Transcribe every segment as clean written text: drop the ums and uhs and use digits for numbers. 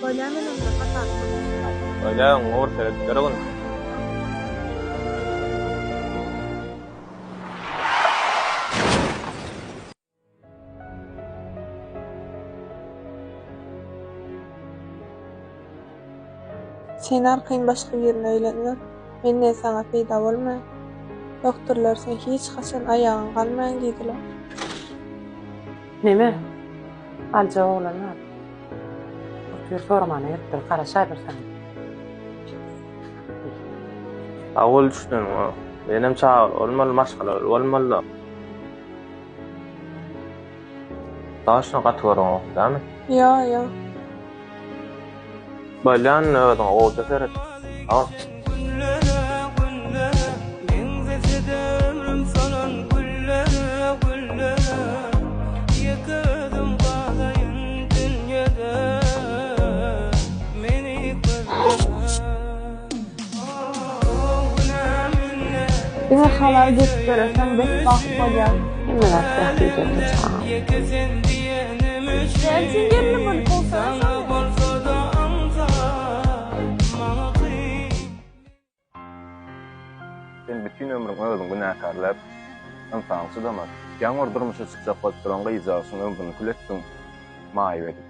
Böyle hemen onunla katar. Öyle uğur sebeplere konuş. Sen arkayn başka birine öýlenýär. Men ne sana peýda bolma. Doktorlar sen hiç haçan ayağın galmaýan diýdiler. Neme? Alja oğlanlar. Doktor sormana etdir, garaşa bersen. Awul düşdün o. Benim çağır, olmalı maşgalar, olmalı. Daşna gatywaran o, dämi? Ya. Balyan öweden oda seret. Al. Beni halal geçip görürsen bek bak bolýar. Emmeler tehlikeli çağ. Sen gelin bol bolsa. Sen bütün ömrüň özüň günäkarlap, ynsansy damak. Ýaňur durmuşa çykjak bolup duran gyzasyň ömrüni kületdiň. Maýy edip.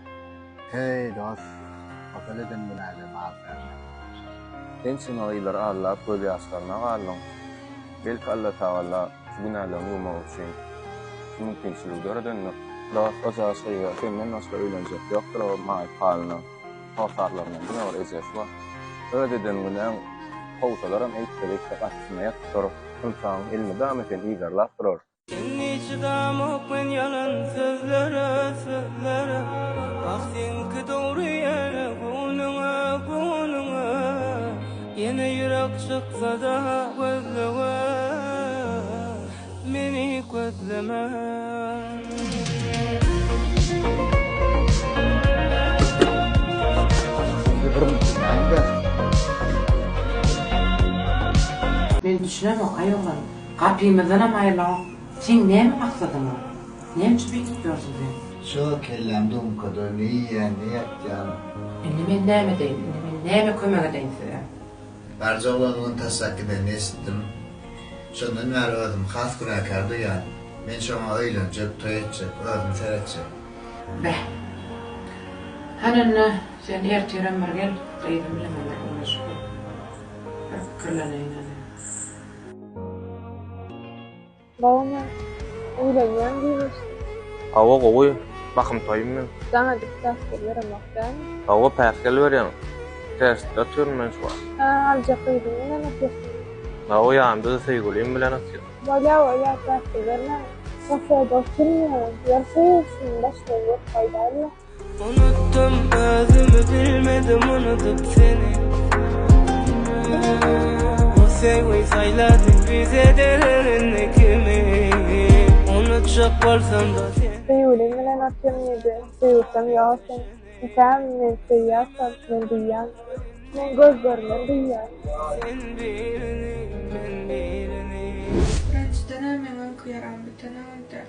Hey dost, akaleden bilen mazlar. Sen şinaýlar Allah göz ýaşlaryna galyň. Belki Allah Taala şu günälerini ýumak üçin mümkinçilik göredenler. Dost asasyga senden näçe öýlenjek ýokdur o maýy halyna. Hasarlaryna näme bar ejes bar. Ödeden bilen howsalaram eýtdirikde gatnaýat durup, insan ilmi dam eten ýygarlap durur. Seni çıdamakmen yalan sözlere Aksinki doğru yere gununa Yine yürek çıksa da gözleme Meni gözleme Ben düşünemem ayollar. Kapıyımızdan ayırlan. Sen ne mi maksadın o? Ne mi çubuk tutuyorsun sen? Şu kellemde kadar ne yiyen, ne yapacağım. Ben ne mi deyim? Ne mi kömek edeyim size? Barca olanın tasakkıda ne istedim. Şundan verdim, has günakardı yani. Ben şuna öğlenecek, toy edecek, özüm seyredecek. Be. Hananna sen erteren bir gel. Kıydım bilemem onu şu. Kırlanayın. Babama öýlenýän diýmiş. Awa gowy, bakym toýmyn. Sana dikkat beremekden. Awa päsgel berýän. Test atyrmyn şu. Alja kıydın ne näçesi. Awa ýandy seýgulim bilen atýar. Bolýa dikkat berme. Sofya dostum, ýaşaýsyn başga ýok faýdaly. Unuttum özümü bilmedim unutup seni O sevgi sayladın bize derinle kimi Unutacak bolsam da sen Seýulim bilen atýan edi. Seýursam ýaşaýyn. Sen men seýýärsen men diýýän. Men gözlerimden diýýän. Sen birini ben birini Birinçiden hemen kıyaran bitene öldü.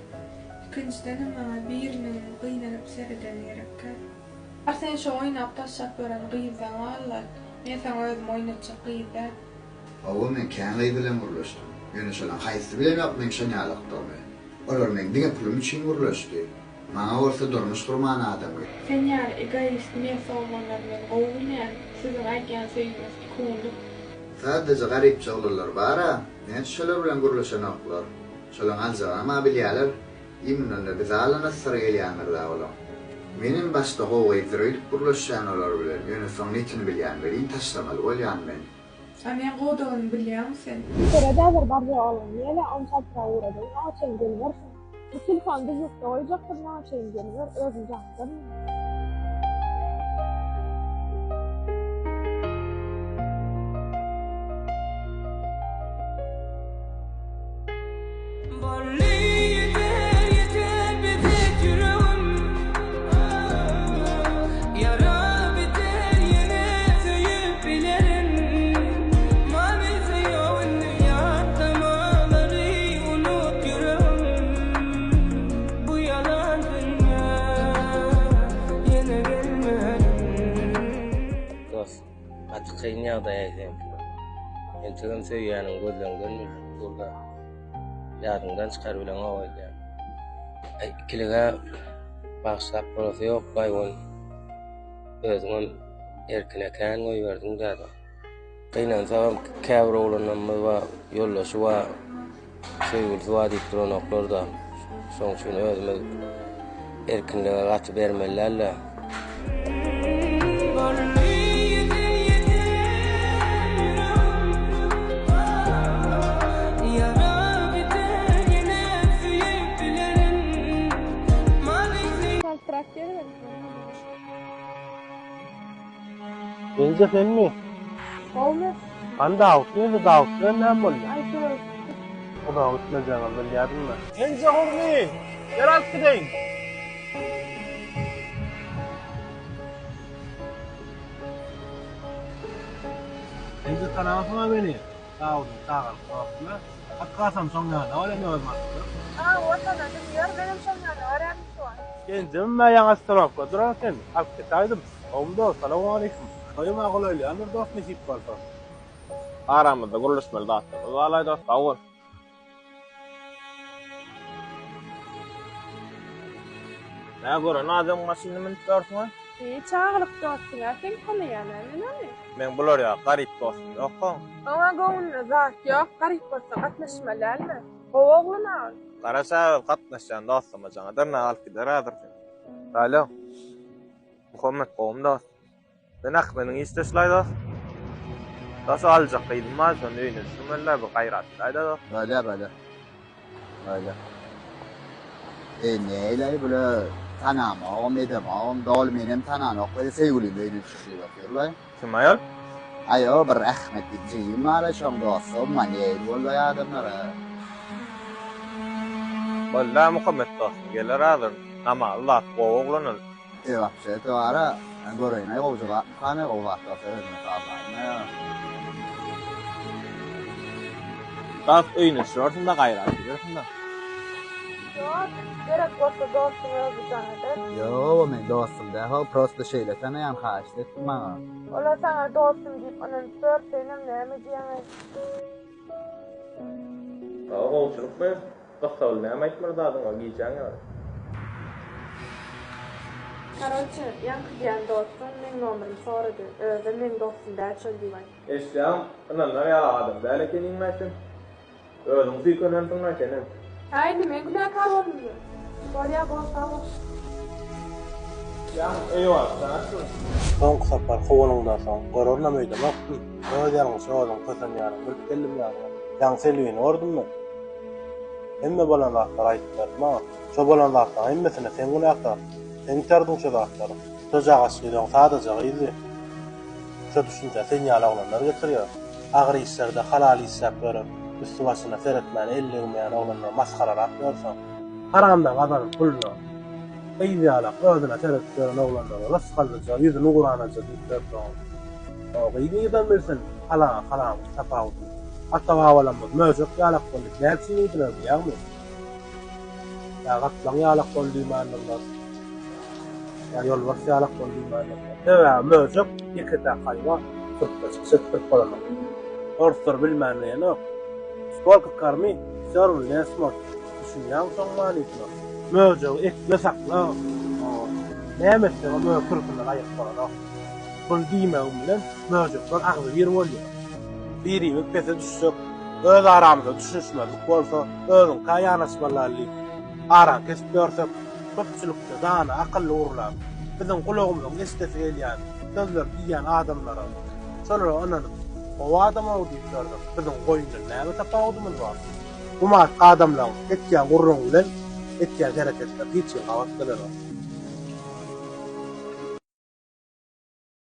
İkinciden hemen birinin kıynanıp seriden yerekler. Sen şu oynap taşak gören kıyızdan ağırlar. Men sen özüm oynatacak kıyızdan. Avu men kendi bilen vurlaştım. Yani şöyle hayısı bilen yapmayın şanyalıkta mı? Olar men dine pulum için vurlaştı. Bana olsa durmuş durman adam gibi. Sen yani egoist men savunmalarından kovulmayan sizin ayken söylüyoruz ikundu. Sadece garip çağlarlar var ha. Ne şöyle bilen vurlaşan aklar. Şöyle alacağım ama bilyalar. İmnunla bize alana sıra gelyanlar da olam. Benim başta kovayı zırhıyıp vurlaşan olar bilen. Yani son için bilyan vereyim taşlamalı olyan men. Amen qoduğunu biliyor musun? Serede barca alın. Yine 10 saat uğradı. Açın gelmir. Bu telefon düzlükte koyacaktır. Açın gelmir. Özüm caktır. Artık kıyın da yiyeceğim. Entiğin sevyanın gözlerinden burada. Yadından çıkar bilen o olacak. İkiliğe baksak burası yok baygon. Özümün erkine kan koyuverdin da. Kıyınan sabam käbir oğlanamız var, yollaşı var, sevgilisi var deyip duran oklarda. Son şunu özümüz erkinliğe katı vermelilerle. Bence sen mi? Olmaz. Anda avutlu da avutlu ne oldu? Ay şöyle. O da avutlu canım ben yardım mı? Bence horni. Yarat gideyim. Bence tanımasına beni. Avutlu sağlam avutlu. Akkasam sonra öyle ne olmaz? Ortada diyor benim sonuna öğrenmiş var. Kendim ben yan astronomka durarken akıtaydım. Omdo selamun aleyküm. Oyum ağlaylı anır dost nesip kalsa. Aramızda guruluşmalı da attı. Vallahi dost avur. Ne göre nazım maşini min tutarsun ha? Çağırıp dostun sen tanıyan ne? Men bular ya garip dost. Yok mu? Ama gönlüne zat yok. Garip olsa katlaşmalar mı? O oğluna. Karasa katlaşan dostum acana. Dırna alıp gider adır. Alo. Muhammed qoğum dost. Ben akmenin isteslay dost. Dost alacak kıydım ma son öyünü. Sümerler bu gayrat. Hayda dost. Böyle. Neyle böyle tanamam, edemem, dol benim tananok böyle sevgilim böyle çıkıyor bakıyorlar. Kim ayol? Ayo bir rahmet diyeyim hala şom dostum maniyel vallahi adamlara. Vallahi Muhammed dost. Gelir adır. Ama Allah qoğuğlanır. Evet, şey var. Ben göreyim ne olacak? Kanı o vakti söyledim tabii. Dost öyünü şortunda gayrat. Görüyorsun da. Yok. Gerek olsa dostun öldü Yo, men dostum da ha prosto şeyle sana yan haşt ettim ha. Ola sana dostum deyip onun sörteynim ne diyemez. Qoğuçuluk mu? Dostol ne aytmır dadın o giyeceğin ya. Короче, yankı diyen dostum men numaramı soradı. Özde men dostum da çöl divan. Eşyam, ananlar ya adam. Böyle kenin metin. Özüm suykonan sonra senin. Haydi men günahkar oldum. Oraya boşta boş. Ya eyvallah sana. Son sapar kovalından son. Korona mıydı bak. Ödeyen soğudum kısan yarın. Bir kellim yarın. Yan selviğini ordun mu? Emme balanlardan ayttılar ma. Şu balanlardan emmesine sen bunu aktar. Sen itardın şu dağıtları. Çocuğa aşkıyla sadece izli. Şu düşünce sen yala olanlar getiriyor. Ağır işlerde halal işler görüp üstü başına seyretmeyen, ellemeyen olanlar maskaralar görsen. Haramdan adamın pulunu. Kıyıyalak özüne seyret gören olanlar nasıl kalacak, yüzünü kuranacak deyip o kıyıydan bilsin halam, tapavut. Hatta havalanmaz, mövcük yalak kolluk. Ne hepsini yediler mi ya mı? Ya katlan yalak kolluğu mağanırlar. Ya yol var yalak kolluğu mağanırlar. Evet, mövcük iki dakikayla sırt kolanır. Orsur bilmeyen yok. Skol kıkarmı, sorun ne smort. Düşünüyen son maliyetini. Mövcük ekle sakla. Ne mesela mövcük kırpınlar ayıp kolanır. Bunu diymeğim bilen mövcükler ağzı bir oluyor. Biri ve pese düşsük, öz aramızda düşünüşmezlik olsa, özün kayanasmalarlı, aran kesip görsek, köpçülükte dana akıllı uğurlar, bizim kulağımızın istesi geliyen, sözler diyen adamlara, sonra ananıp, o adama o deyip gördük, bizim koyunca neyme tapağudumuz var. Bu adamların etkiye vurun bilen, etkiye hareketler hiç yakavattılar var.